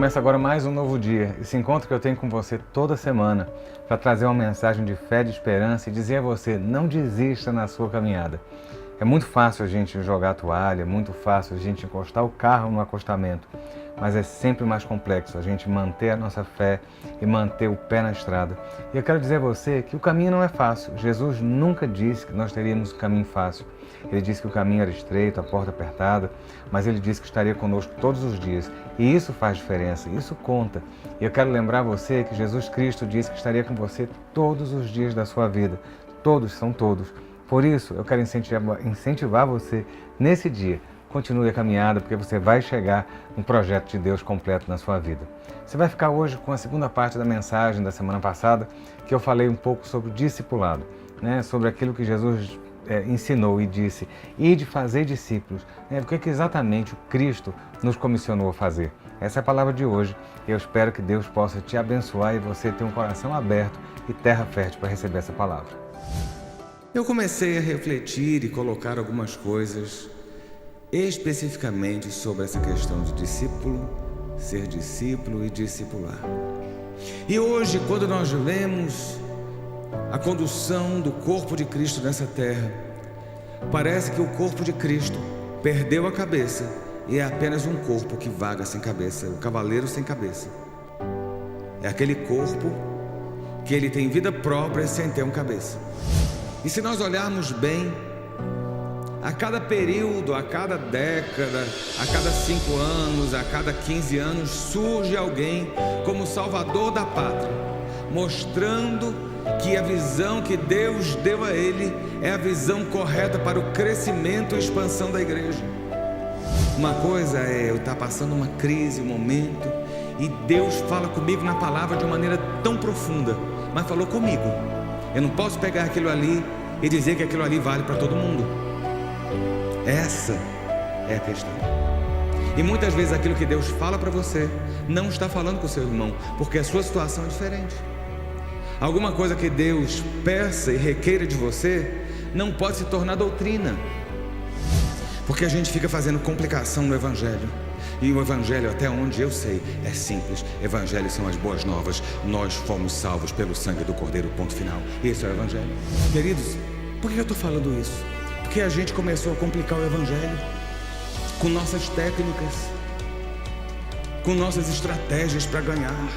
Começa agora mais um novo dia, esse encontro que eu tenho com você toda semana para trazer uma mensagem de fé, de esperança e dizer a você, não desista na sua caminhada. É muito fácil a gente jogar a toalha, é muito fácil a gente encostar o carro no acostamento, mas é sempre mais complexo a gente manter a nossa fé e manter o pé na estrada. E eu quero dizer a você que o caminho não é fácil. Jesus nunca disse que nós teríamos um caminho fácil. Ele disse que o caminho era estreito, a porta apertada, mas Ele disse que estaria conosco todos os dias. E isso faz diferença, isso conta. E eu quero lembrar você que Jesus Cristo disse que estaria com você todos os dias da sua vida. Todos são todos. Por isso, eu quero incentivar você nesse dia. Continue a caminhada, porque você vai chegar no projeto de Deus completo na sua vida. Você vai ficar hoje com a segunda parte da mensagem da semana passada, que eu falei um pouco sobre o discipulado, né? Sobre aquilo que Jesus ensinou e disse, e de fazer discípulos, né? O que exatamente o Cristo nos comissionou a fazer. Essa é a palavra de hoje e eu espero que Deus possa te abençoar e você ter um coração aberto e terra fértil para receber essa palavra. Eu comecei a refletir e colocar algumas coisas especificamente sobre essa questão de discípulo, ser discípulo e discipular. E hoje, quando nós vemos a condução do corpo de Cristo nessa terra, parece que o corpo de Cristo perdeu a cabeça e é apenas um corpo que vaga sem cabeça, o cavaleiro sem cabeça. É aquele corpo que ele tem vida própria sem ter uma cabeça. E se nós olharmos bem, a cada período, a cada década, a cada 5 anos, a cada 15 anos, surge alguém como salvador da pátria, mostrando que a visão que Deus deu a ele é a visão correta para o crescimento e expansão da igreja. Uma coisa é eu estar passando uma crise, um momento, e Deus fala comigo na palavra de uma maneira tão profunda, mas falou comigo. Eu não posso pegar aquilo ali e dizer que aquilo ali vale para todo mundo. Essa é a questão. E muitas vezes aquilo que Deus fala para você não está falando com o seu irmão, porque a sua situação é diferente. Alguma coisa que Deus peça e requeira de você não pode se tornar doutrina, porque a gente fica fazendo complicação no Evangelho. E o Evangelho, até onde eu sei, é simples. Evangelho são as boas novas. Nós fomos salvos pelo sangue do Cordeiro, ponto final. Esse é o Evangelho. Queridos, por que eu estou falando isso? Porque a gente começou a complicar o Evangelho com nossas técnicas, com nossas estratégias para ganhar,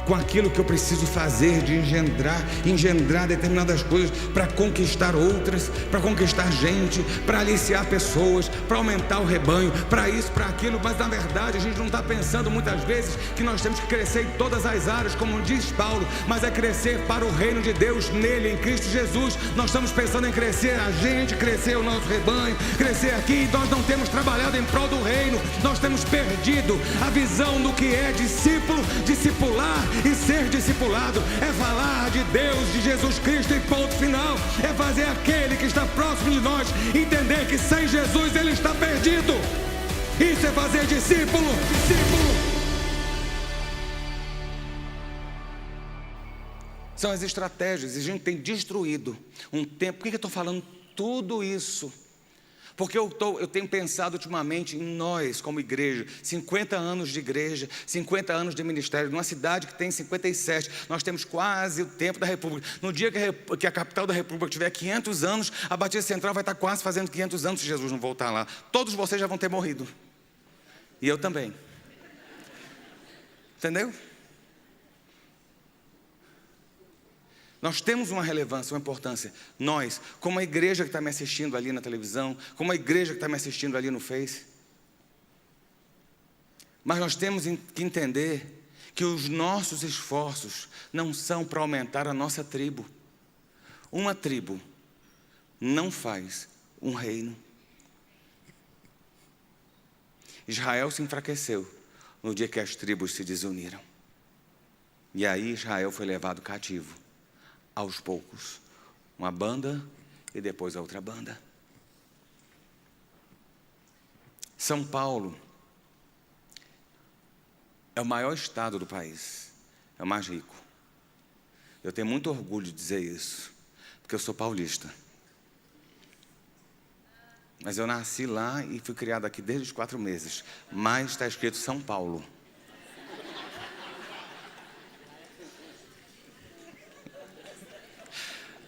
com aquilo que eu preciso fazer de engendrar determinadas coisas para conquistar outras, para conquistar gente, para aliciar pessoas, para aumentar o rebanho, para isso, para aquilo. Mas na verdade a gente não está pensando muitas vezes que nós temos que crescer em todas as áreas, como diz Paulo, mas é crescer para o reino de Deus nele, em Cristo Jesus. Nós estamos pensando em crescer a gente, crescer o nosso rebanho, crescer aqui, e nós não temos trabalhado em prol do reino. Nós temos perdido a visão do que é discípulo, discipular e ser discipulado. É falar de Deus, de Jesus Cristo e ponto final. É fazer aquele que está próximo de nós entender que sem Jesus ele está perdido. Isso é fazer discípulo. São as estratégias, e a gente tem destruído um tempo. Por que eu estou falando tudo isso? Porque eu tenho pensado ultimamente em nós como igreja, 50 anos de igreja, 50 anos de ministério, numa cidade que tem 57, nós temos quase o tempo da República. No dia que a capital da República tiver 500 anos, a Batista Central vai estar quase fazendo 500 anos se Jesus não voltar lá. Todos vocês já vão ter morrido. E eu também. Entendeu? Nós temos uma relevância, uma importância. Nós, como a igreja que está me assistindo ali na televisão, como a igreja que está me assistindo ali no Face. Mas nós temos que entender que os nossos esforços não são para aumentar a nossa tribo. Uma tribo não faz um reino. Israel se enfraqueceu no dia que as tribos se desuniram. E aí Israel foi levado cativo. Aos poucos, uma banda e depois a outra banda. São Paulo é o maior estado do país, é o mais rico. Eu tenho muito orgulho de dizer isso, porque eu sou paulista. Mas eu nasci lá e fui criado aqui desde os 4 meses. Mas está escrito São Paulo.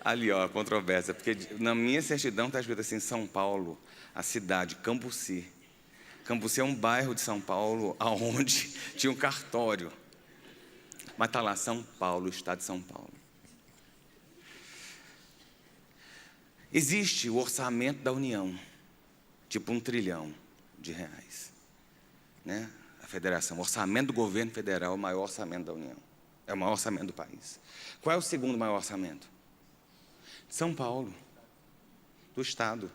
Ali, ó, a controvérsia, porque na minha certidão está escrito assim, São Paulo, a cidade, Cambuci. Cambuci é um bairro de São Paulo, onde tinha um cartório. Mas está lá, São Paulo, estado de São Paulo. Existe o orçamento da União, tipo R$1 trilhão, né? A federação, o orçamento do governo federal é o maior orçamento da União. É o maior orçamento do país. Qual é o segundo maior orçamento? São Paulo, do estado.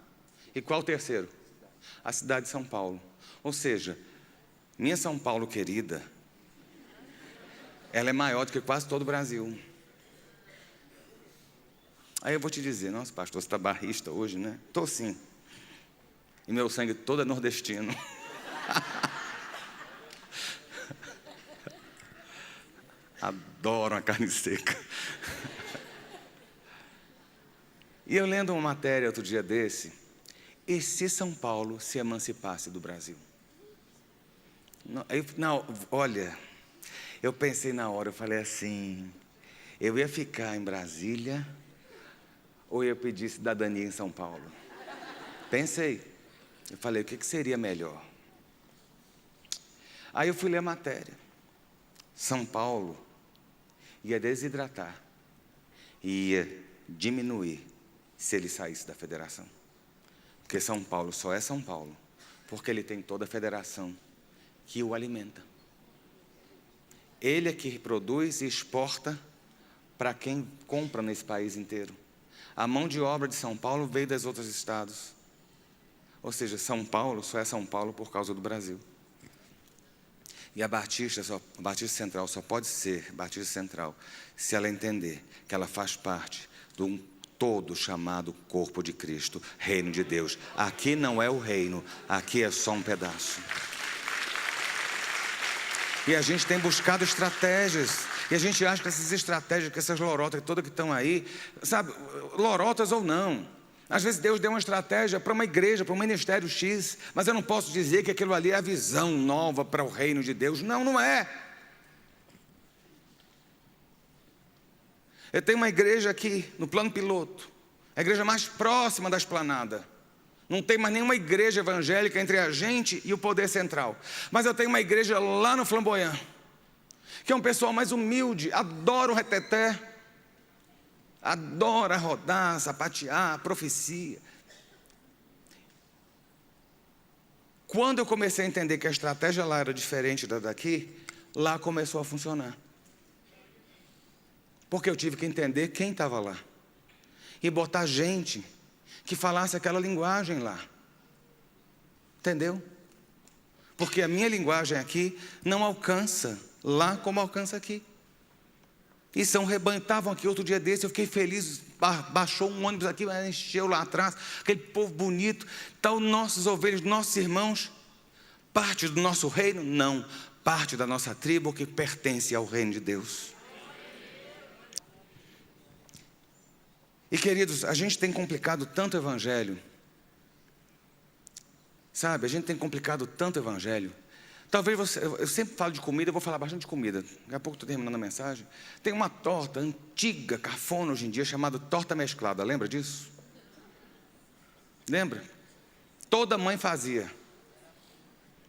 E qual o terceiro? A cidade de São Paulo. Ou seja, minha São Paulo querida, ela é maior do que quase todo o Brasil. Aí eu vou te dizer, nossa pastor, você está barrista hoje, né? Estou sim. E meu sangue todo é nordestino. Adoro a carne seca. E eu lendo uma matéria outro dia desse, e se São Paulo se emancipasse do Brasil? Olha, eu pensei na hora, eu falei assim, eu ia ficar em Brasília ou ia pedir cidadania em São Paulo? Pensei, eu falei, o que seria melhor? Aí eu fui ler a matéria. São Paulo ia desidratar e ia diminuir se ele saísse da federação. Porque São Paulo só é São Paulo porque ele tem toda a federação que o alimenta. Ele é que produz e exporta para quem compra nesse país inteiro. A mão de obra de São Paulo veio dos outros estados. Ou seja, São Paulo só é São Paulo por causa do Brasil. E a Batista Central só pode ser Batista Central se ela entender que ela faz parte de um todo chamado corpo de Cristo, reino de Deus. Aqui não é o reino, aqui é só um pedaço. E a gente tem buscado estratégias, e a gente acha que essas estratégias, que essas lorotas todas que estão aí, sabe, lorotas ou não, às vezes Deus deu uma estratégia para uma igreja, para um ministério X, mas eu não posso dizer que aquilo ali é a visão nova para o reino de Deus. Não, não é. Eu tenho uma igreja aqui, no plano piloto, a igreja mais próxima da esplanada. Não tem mais nenhuma igreja evangélica entre a gente e o poder central. Mas eu tenho uma igreja lá no Flamboyant, que é um pessoal mais humilde, adora o reteté, adora rodar, sapatear, profecia. Quando eu comecei a entender que a estratégia lá era diferente da daqui, lá começou a funcionar. Porque eu tive que entender quem estava lá e botar gente que falasse aquela linguagem lá. Entendeu? Porque a minha linguagem aqui não alcança lá como alcança aqui. E São Rebanho, estavam aqui outro dia desse, eu fiquei feliz, baixou um ônibus aqui, encheu lá atrás, aquele povo bonito, tal, nossos ovelhas, nossos irmãos, parte do nosso reino? Não, parte da nossa tribo que pertence ao reino de Deus. E queridos, a gente tem complicado tanto o evangelho, sabe, a gente tem complicado tanto o evangelho. Talvez você, eu sempre falo de comida, eu vou falar bastante de comida. Daqui a pouco estou terminando a mensagem. Tem uma torta antiga, cafona hoje em dia, chamada torta mesclada. Lembra disso? Lembra? Toda mãe fazia.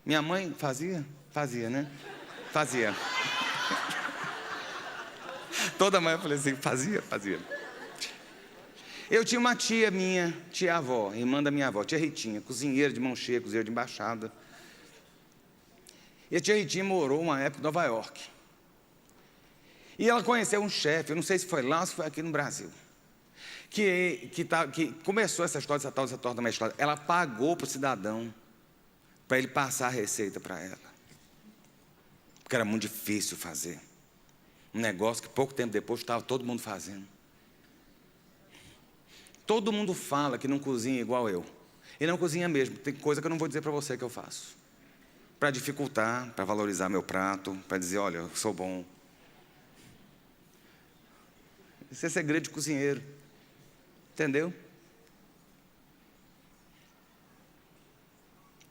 Minha mãe fazia? Fazia, né? Fazia. Toda mãe, eu falei assim, fazia? Eu tinha uma tia minha, tia-avó, irmã da minha avó, tia Ritinha, cozinheira de mão cheia, cozinheira de embaixada. E a tia Ritinha morou uma época em Nova York. E ela conheceu um chefe, eu não sei se foi lá ou se foi aqui no Brasil, que começou essa história, essa torta mesclada. Ela pagou para o cidadão, para ele passar a receita para ela. Porque era muito difícil fazer. Um negócio que pouco tempo depois estava todo mundo fazendo. Todo mundo fala que não cozinha igual eu. E não cozinha mesmo, tem coisa que eu não vou dizer para você que eu faço. Para dificultar, para valorizar meu prato, para dizer, olha, eu sou bom. Isso é segredo de cozinheiro. Entendeu?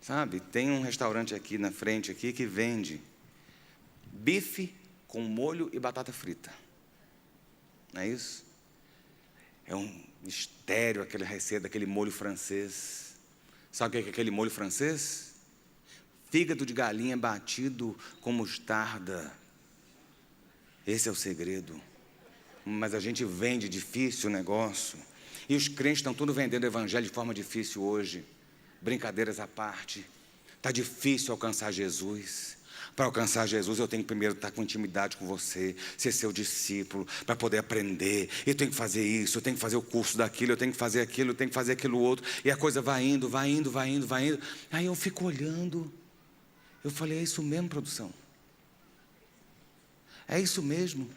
Sabe, tem um restaurante aqui na frente aqui que vende bife com molho e batata frita. Não é isso? É um mistério aquela receita daquele molho francês. Sabe o que é aquele molho francês? Fígado de galinha batido com mostarda. Esse é o segredo. Mas a gente vende difícil o negócio. E os crentes estão tudo vendendo o evangelho de forma difícil hoje. Brincadeiras à parte. Está difícil alcançar Jesus. Para alcançar Jesus, eu tenho que primeiro estar com intimidade com você, ser seu discípulo, para poder aprender. Eu tenho que fazer isso, eu tenho que fazer o curso daquilo, eu tenho que fazer aquilo, eu tenho que fazer aquilo outro. E a coisa vai indo, vai indo, vai indo, vai indo. Aí eu fico olhando. Eu falei, é isso mesmo, produção? É isso mesmo?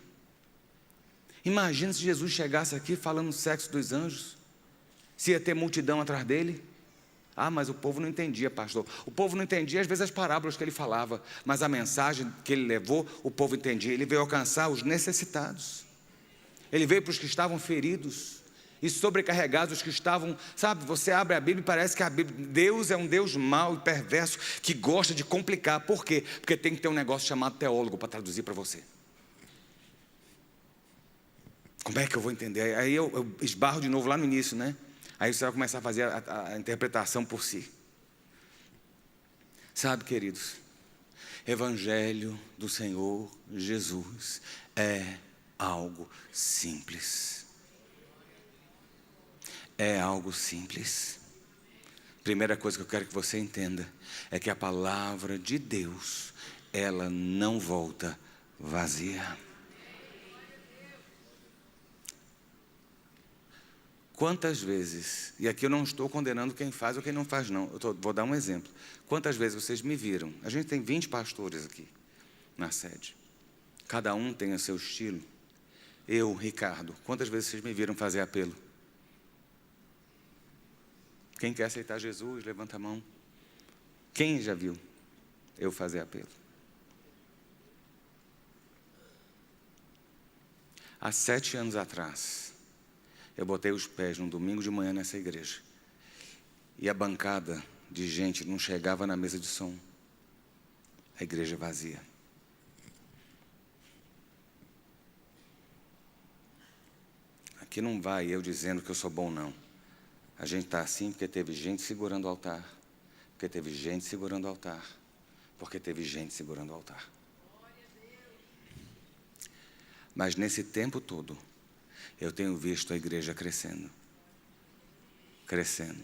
Imagina se Jesus chegasse aqui falando do sexo dos anjos. Se ia ter multidão atrás dele. Ah, mas o povo não entendia, pastor. O povo não entendia, às vezes, as parábolas que ele falava. Mas a mensagem que ele levou, o povo entendia. Ele veio alcançar os necessitados. Ele veio para os que estavam feridos e sobrecarregados, os que estavam... Sabe, você abre a Bíblia e parece que Deus é um Deus mau e perverso, que gosta de complicar. Por quê? Porque tem que ter um negócio chamado teólogo para traduzir para você. Como é que eu vou entender? Aí eu esbarro de novo lá no início, né? Aí você vai começar a fazer a interpretação por si. Sabe, queridos, Evangelho do Senhor Jesus é algo simples. É algo simples. Primeira coisa que eu quero que você entenda é que a palavra de Deus, ela não volta vazia. Quantas vezes, e aqui eu não estou condenando quem faz ou quem não faz não, vou dar um exemplo. Quantas vezes vocês me viram? A gente tem 20 pastores aqui na sede. Cada um tem o seu estilo. Eu, Ricardo, quantas vezes vocês me viram fazer apelo? Quem quer aceitar Jesus, levanta a mão. Quem já viu eu fazer apelo? Há 7 anos atrás, eu botei os pés num domingo de manhã nessa igreja. E a bancada de gente não chegava na mesa de som. A igreja vazia. Aqui não vai eu dizendo que eu sou bom, não. A gente está assim porque teve gente segurando o altar. Porque teve gente segurando o altar. Porque teve gente segurando o altar. Mas nesse tempo todo, eu tenho visto a igreja crescendo. Crescendo.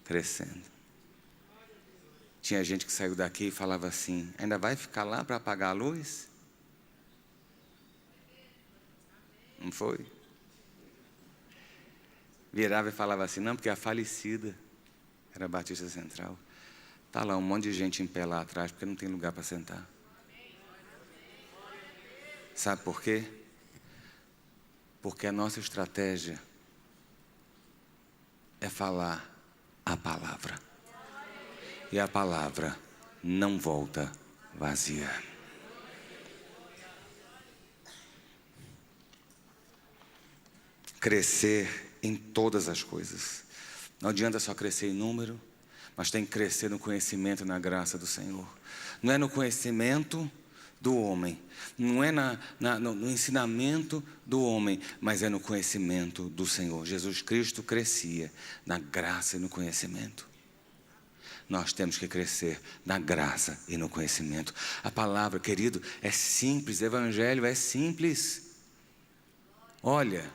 Crescendo. Tinha gente que saiu daqui e falava assim, ainda vai ficar lá para apagar a luz? Não foi? Virava e falava assim, não, porque a falecida era Batista Central. Está lá um monte de gente em pé lá atrás, porque não tem lugar para sentar. Sabe por quê? Porque a nossa estratégia é falar a palavra. E a palavra não volta vazia. Crescer em todas as coisas. Não adianta só crescer em número, mas tem que crescer no conhecimento e na graça do Senhor. Não é no conhecimento do homem, não é no ensinamento do homem, mas é no conhecimento do Senhor. Jesus Cristo crescia na graça e no conhecimento. Nós temos que crescer na graça e no conhecimento. A palavra, querido, é simples, evangelho é simples. Olha,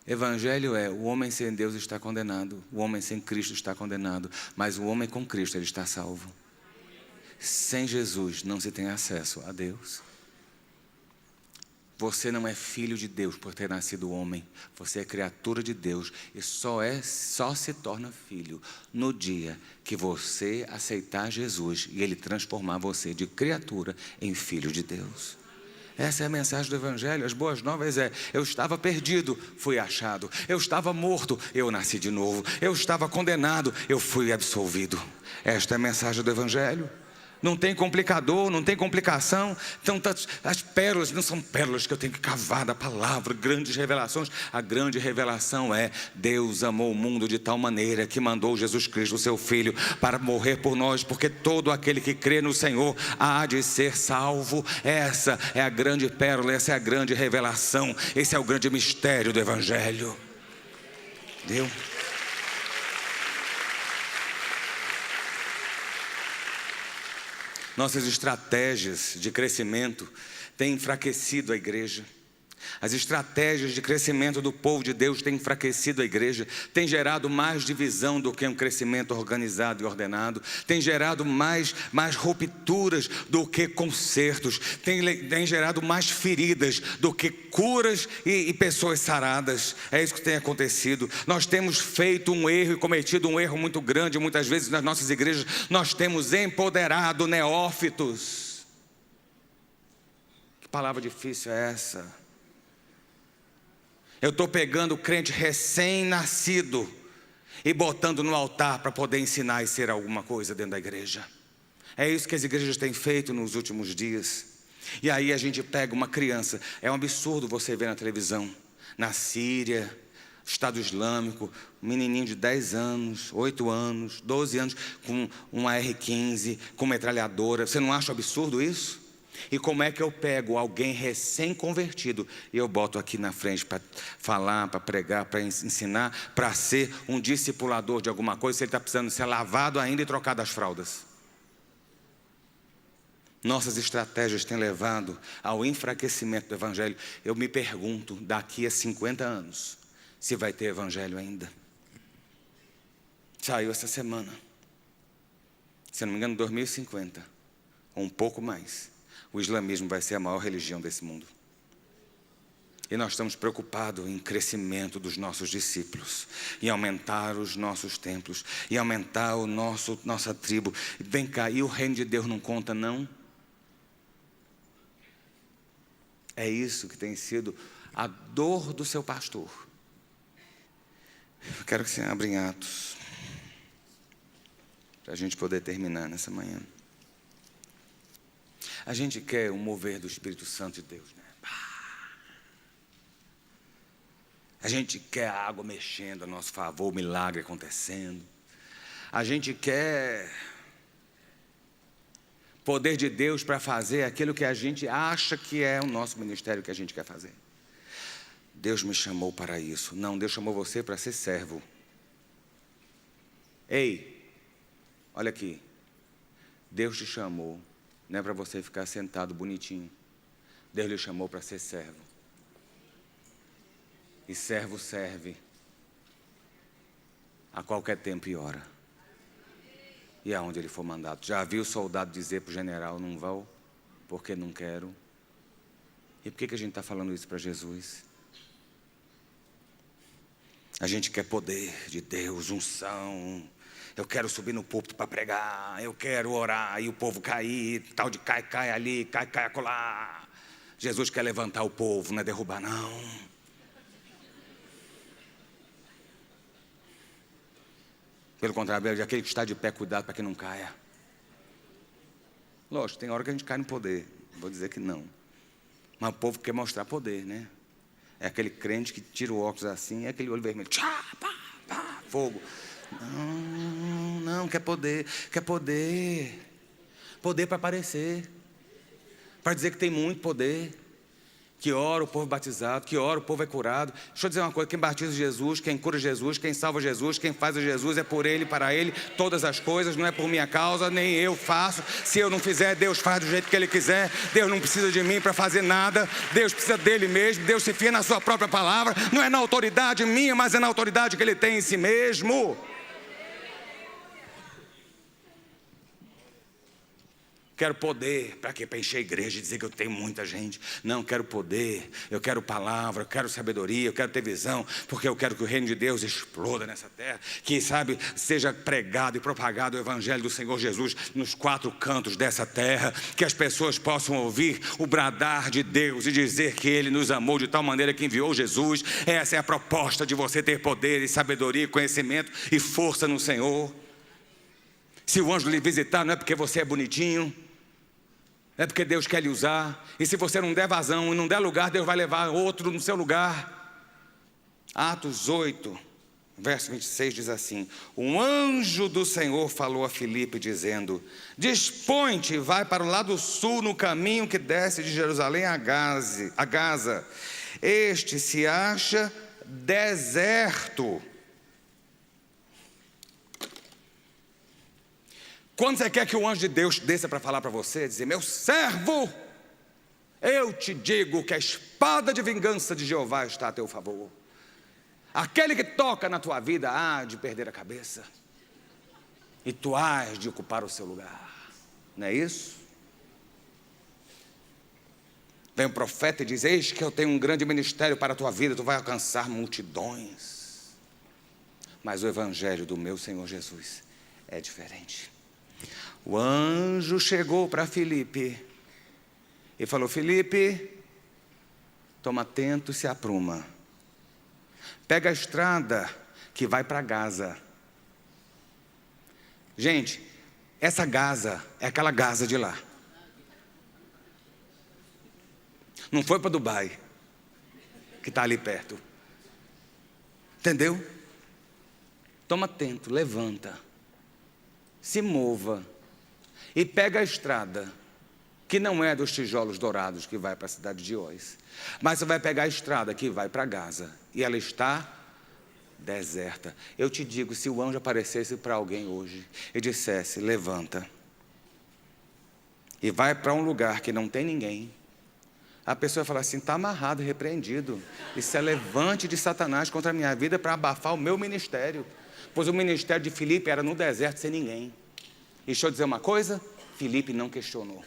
evangelho é, o homem sem Deus está condenado, o homem sem Cristo está condenado, mas o homem com Cristo, ele está salvo. Sem Jesus não se tem acesso a Deus. Você não é filho de Deus por ter nascido homem. Você é criatura de Deus e só se torna filho no dia que você aceitar Jesus e Ele transformar você de criatura em filho de Deus. Essa é a mensagem do Evangelho. As boas novas é, eu estava perdido, fui achado. Eu estava morto, eu nasci de novo. Eu estava condenado, eu fui absolvido. Esta é a mensagem do Evangelho. Não tem complicador, não tem complicação. Então as pérolas não são pérolas que eu tenho que cavar da palavra, grandes revelações. A grande revelação é, Deus amou o mundo de tal maneira que mandou Jesus Cristo, o seu Filho, para morrer por nós, porque todo aquele que crê no Senhor há de ser salvo. Essa é a grande pérola, essa é a grande revelação, esse é o grande mistério do Evangelho. Deu? Nossas estratégias de crescimento têm enfraquecido a igreja. As estratégias de crescimento do povo de Deus têm enfraquecido a igreja, têm gerado mais divisão do que um crescimento organizado e ordenado, têm gerado mais rupturas do que consertos, têm gerado mais feridas do que curas e pessoas saradas. É isso que tem acontecido. Nós temos feito um erro e cometido um erro muito grande, muitas vezes nas nossas igrejas. Nós temos empoderado neófitos. Que palavra difícil é essa? Eu estou pegando o crente recém-nascido e botando no altar para poder ensinar e ser alguma coisa dentro da igreja. É isso que as igrejas têm feito nos últimos dias. E aí a gente pega uma criança. É um absurdo você ver na televisão, na Síria, Estado Islâmico, um menininho de 10 anos, 8 anos, 12 anos, com um AR-15, com metralhadora. Você não acha absurdo isso? E como é que eu pego alguém recém-convertido e eu boto aqui na frente para falar, para pregar, para ensinar, para ser um discipulador de alguma coisa, se ele está precisando ser lavado ainda e trocado as fraldas? Nossas estratégias têm levado ao enfraquecimento do evangelho. Eu me pergunto, daqui a 50 anos, se vai ter evangelho ainda. Saiu essa semana. Se não me engano, 2050, ou um pouco mais. O islamismo vai ser a maior religião desse mundo. E nós estamos preocupados em crescimento dos nossos discípulos, em aumentar os nossos templos, em aumentar nossa tribo. Vem cá, e o reino de Deus não conta, não? É isso que tem sido a dor do seu pastor. Eu quero que você abra em Atos, para a gente poder terminar nessa manhã. A gente quer o mover do Espírito Santo de Deus, né? A gente quer a água mexendo a nosso favor, o milagre acontecendo. A gente quer poder de Deus para fazer aquilo que a gente acha que é o nosso ministério que a gente quer fazer. Deus me chamou para isso. Não, Deus chamou você para ser servo. Ei, olha aqui. Deus te chamou. Não é para você ficar sentado bonitinho. Deus lhe chamou para ser servo. E servo serve a qualquer tempo e hora. E aonde ele for mandado. Já viu o soldado dizer para o general, não vou, porque não quero? E por que a gente está falando isso para Jesus? A gente quer poder de Deus, unção. Eu quero subir no púlpito para pregar, eu quero orar e o povo cair, tal de cai ali, cai acolá. Jesus quer levantar o povo, não é derrubar não. Pelo contrário, de aquele que está de pé, cuidado para que não caia. Lógico, tem hora que a gente cai no poder, vou dizer que não. Mas o povo quer mostrar poder, né? É aquele crente que tira o óculos assim, é aquele olho vermelho, tchá, pá, pá, fogo. Não, quer poder para aparecer, para dizer que tem muito poder, que ora o povo batizado, que ora o povo é curado. Deixa eu dizer uma coisa, quem batiza Jesus, quem cura Jesus, quem salva Jesus, quem faz a Jesus é por Ele, para Ele, todas as coisas, não é por minha causa, nem eu faço. Se eu não fizer, Deus faz do jeito que Ele quiser. Deus não precisa de mim para fazer nada, Deus precisa dEle mesmo. Deus se fia na sua própria palavra, não é na autoridade minha, mas é na autoridade que Ele tem em si mesmo. Quero poder, para quê? Para encher a igreja e dizer que eu tenho muita gente. Não, quero poder, eu quero palavra, eu quero sabedoria, eu quero ter visão, porque eu quero que o reino de Deus exploda nessa terra, que, sabe, seja pregado e propagado o evangelho do Senhor Jesus nos 4 cantos dessa terra, que as pessoas possam ouvir o bradar de Deus e dizer que Ele nos amou de tal maneira que enviou Jesus. Essa é a proposta de você ter poder e sabedoria, conhecimento e força no Senhor. Se o anjo lhe visitar, não é porque você é bonitinho, é porque Deus quer lhe usar. E se você não der vazão e não der lugar, Deus vai levar outro no seu lugar. Atos 8, verso 26 diz assim: um anjo do Senhor falou a Filipe dizendo: dispõe-te e vai para o lado sul no caminho que desce de Jerusalém a Gaza. Este se acha deserto. Quando você quer que o anjo de Deus desça para falar para você, dizer: meu servo, eu te digo que a espada de vingança de Jeová está a teu favor. Aquele que toca na tua vida há de perder a cabeça, e tu hás de ocupar o seu lugar. Não é isso? Vem o profeta e diz: eis que eu tenho um grande ministério para a tua vida, tu vai alcançar multidões. Mas o evangelho do meu Senhor Jesus é diferente. O anjo chegou para Filipe e falou: Filipe, toma atento e se apruma. Pega a estrada que vai para Gaza. Gente, essa Gaza é aquela Gaza de lá. Não foi para Dubai, que está ali perto. Entendeu? Toma atento, levanta, se mova e pega a estrada, que não é dos tijolos dourados que vai para a cidade de Oz, mas você vai pegar a estrada que vai para Gaza, e ela está deserta. Eu te digo, se o anjo aparecesse para alguém hoje e dissesse: levanta e vai para um lugar que não tem ninguém, a pessoa ia falar assim: está amarrado, repreendido. Isso é levante de Satanás contra a minha vida para abafar o meu ministério. Pois o ministério de Filipe era no deserto sem ninguém. E deixa eu dizer uma coisa: Filipe não questionou.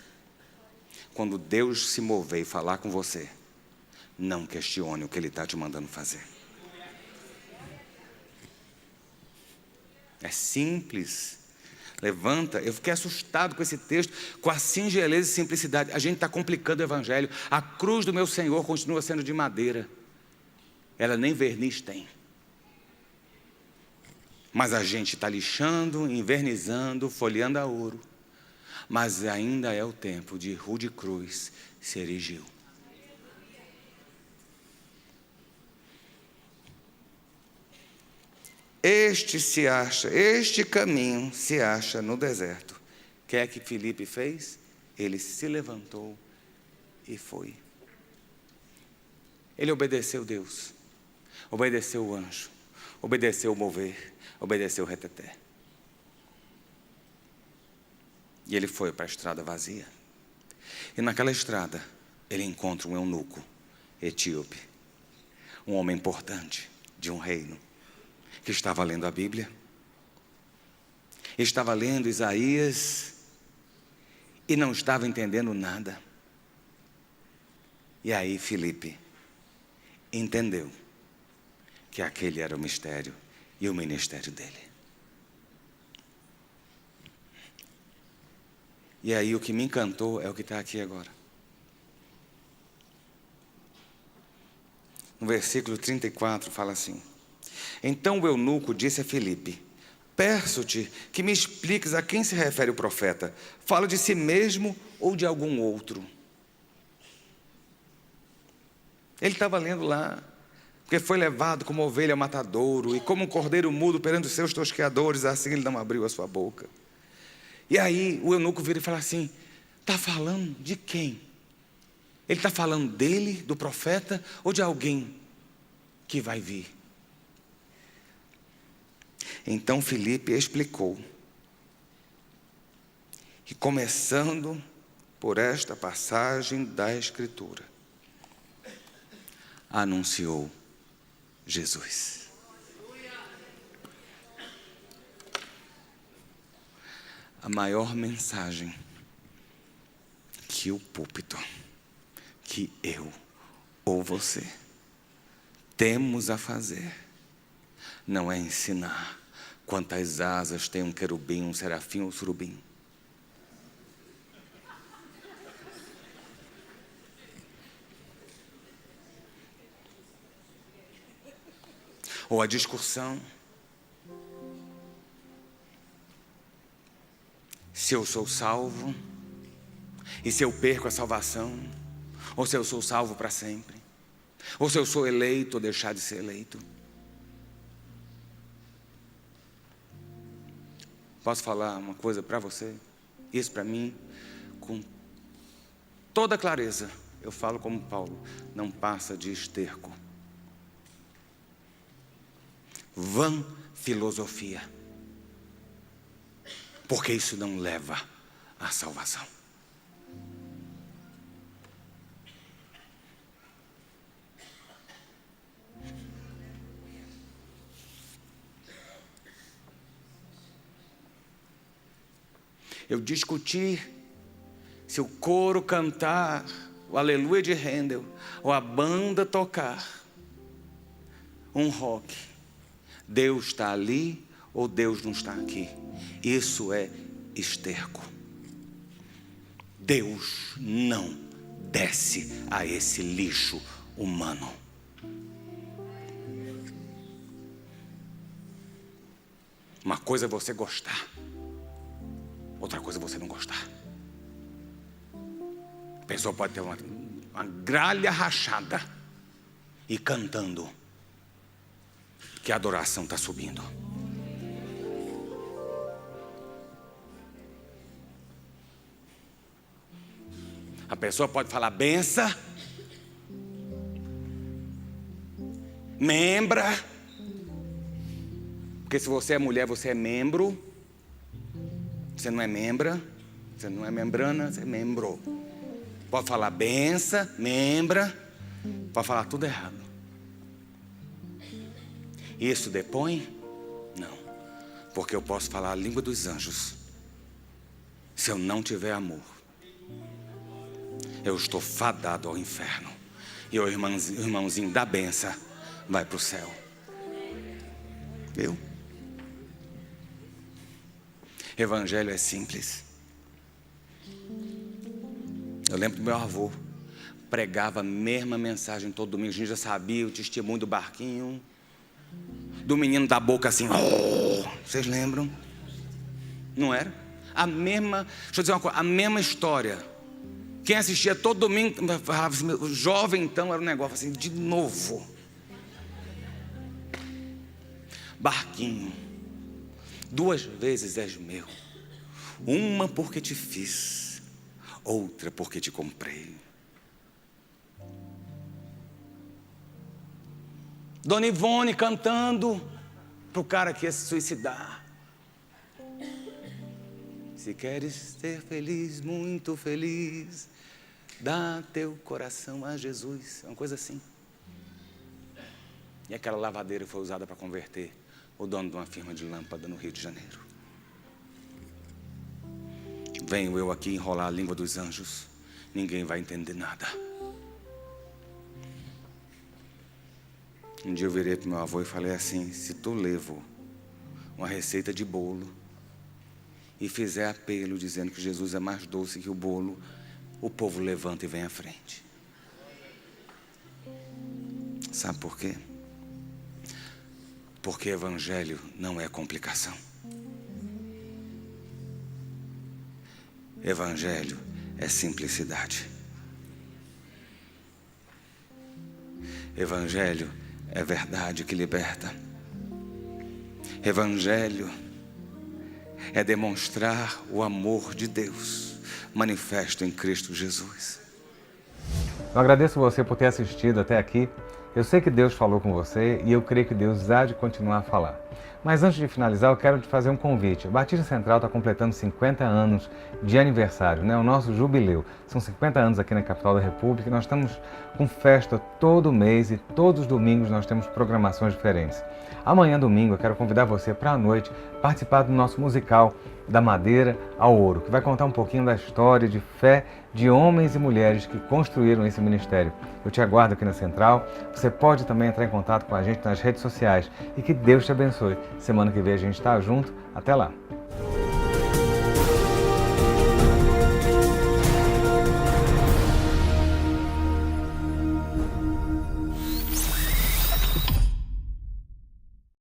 Quando Deus se mover e falar com você, não questione o que Ele está te mandando fazer. É simples. Levanta. Eu fiquei assustado com esse texto, com a singeleza e simplicidade. A gente está complicando o evangelho. A cruz do meu Senhor continua sendo de madeira. Ela nem verniz tem. Mas a gente está lixando, invernizando, folheando a ouro. Mas ainda é o tempo de rude cruz se erigiu. Este caminho se acha no deserto. O que é que Filipe fez? Ele se levantou e foi. Ele obedeceu Deus, obedeceu o anjo, obedeceu o mover, obedeceu o reteté. E ele foi para a estrada vazia. E naquela estrada, ele encontra um eunuco etíope, um homem importante de um reino, que estava lendo a Bíblia, estava lendo Isaías e não estava entendendo nada. E aí Filipe entendeu que aquele era o mistério e o ministério dele. E aí o que me encantou é o que está aqui agora. No versículo 34 fala assim: então o eunuco disse a Filipe: peço-te que me expliques a quem se refere o profeta. Fala de si mesmo ou de algum outro? Ele estava lendo lá, porque foi levado como ovelha ao matadouro, e como um cordeiro mudo perante os seus tosqueadores, assim ele não abriu a sua boca. E aí o eunuco vira e fala assim: está falando de quem? Ele está falando dele, do profeta, ou de alguém que vai vir? Então Filipe explicou, que começando por esta passagem da Escritura, anunciou Jesus. A maior mensagem que o púlpito, que eu ou você temos a fazer, não é ensinar quantas asas tem um querubim, um serafim ou um surubim. Ou a discussão se eu sou salvo e se eu perco a salvação, ou se eu sou salvo para sempre, ou se eu sou eleito ou deixar de ser eleito. Posso falar uma coisa para você? Isso para mim, com toda clareza, eu falo como Paulo, não passa de esterco. Vã filosofia. porque isso não leva à salvação. Eu discuti se o coro cantar o Aleluia de Handel ou a banda tocar um rock, Deus está ali ou Deus não está aqui. Isso é esterco. Deus não desce a esse lixo humano. Uma coisa é você gostar, outra coisa é você não gostar. A pessoa pode ter uma gralha rachada e cantando que a adoração está subindo. A pessoa pode falar benção, membra, porque se você é mulher, você é membro. Você não é membra, você não é membrana, você é membro. Pode falar benção, membra, pode falar tudo errado. Isso depõe? Não, porque eu posso falar a língua dos anjos. Se eu não tiver amor, eu estou fadado ao inferno. E o irmãozinho da benção vai para o céu. Viu? Evangelho é simples. Eu lembro do meu avô, pregava a mesma mensagem todo domingo. A gente já sabia o testemunho do barquinho, do menino da boca assim, oh, vocês lembram? Não era? A mesma, deixa eu dizer uma coisa, a mesma história. Quem assistia todo domingo falava assim, o jovem então era um negócio assim, de novo. Barquinho, 2 vezes és meu, uma porque te fiz, outra porque te comprei. Dona Ivone cantando para o cara que ia se suicidar. Se queres ser feliz, muito feliz, dá teu coração a Jesus. É uma coisa assim. E aquela lavadeira foi usada para converter o dono de uma firma de lâmpada no Rio de Janeiro. Venho eu aqui enrolar a língua dos anjos, ninguém vai entender nada. Um dia eu virei para meu avô e falei assim, se tu levo uma receita de bolo e fizer apelo dizendo que Jesus é mais doce que o bolo, o povo levanta e vem à frente. Sabe por quê? Porque evangelho não é complicação. Evangelho é simplicidade. Evangelho é verdade que liberta. Evangelho é demonstrar o amor de Deus manifesto em Cristo Jesus. Eu agradeço você por ter assistido até aqui. Eu sei que Deus falou com você e eu creio que Deus há de continuar a falar. Mas antes de finalizar, eu quero te fazer um convite. A Batista Central está completando 50 anos de aniversário, né? O nosso jubileu. São 50 anos aqui na capital da República e nós estamos com festa todo mês e todos os domingos nós temos programações diferentes. Amanhã, domingo, eu quero convidar você para a noite participar do nosso musical Da Madeira ao Ouro, que vai contar um pouquinho da história de fé de homens e mulheres que construíram esse ministério. Eu te aguardo aqui na Central. Você pode também entrar em contato com a gente nas redes sociais. E que Deus te abençoe. Semana que vem a gente está junto. Até lá.